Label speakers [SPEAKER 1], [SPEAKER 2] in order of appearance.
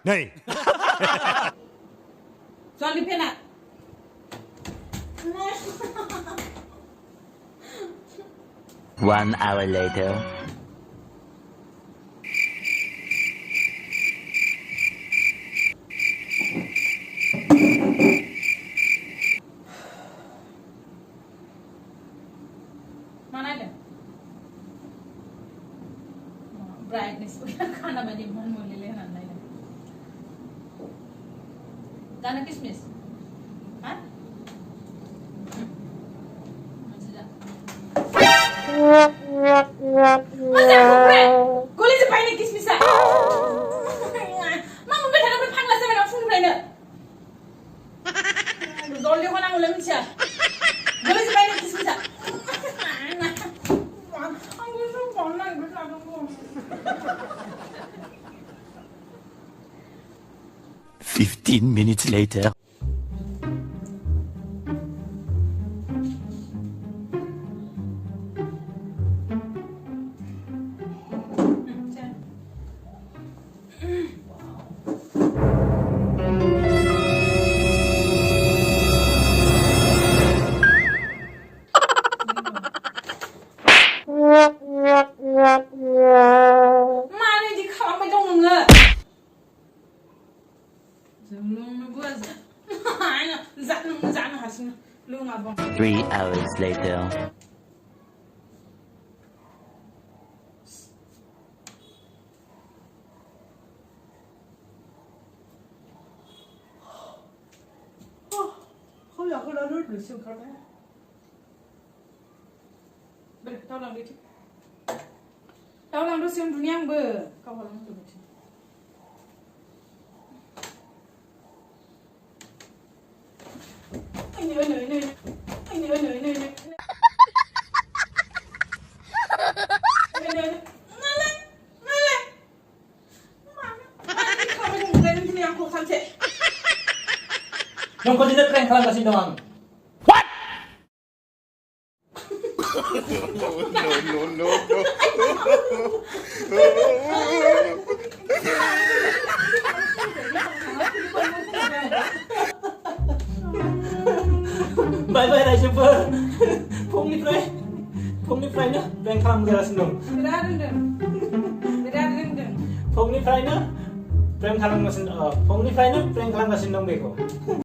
[SPEAKER 1] Nee.
[SPEAKER 2] Soal di pena.
[SPEAKER 3] One hour later.
[SPEAKER 2] Mana ada? Brightness खाना बनी मन मोले ले ना नहीं गाना किसमिस हाँ मजा गोली से पाइने किसमिस है मामा बेटा ना फांगला से मैंने फुल पाइने जोली को ना मुले मिचा गोली से पाइने किसमिस है
[SPEAKER 3] 15 minutes later.
[SPEAKER 2] Mana di kawan macam enggak? Sebelum gua zan hasil lu ngabang.
[SPEAKER 3] 3 hours later.
[SPEAKER 2] Kau ya kau dah dulu sih kau dah. Ber, tahu lang dito. Tahu lang dulu sih dunia yang ber. Kau lang tu betul. Ini.
[SPEAKER 4] Yang kau tidak keren kalau kasih doang. Bye bye dah jumpa. Phone ni fry na. Prank kalam gara sindong. Phone ni fry na. Prank kalam gara sindong beko.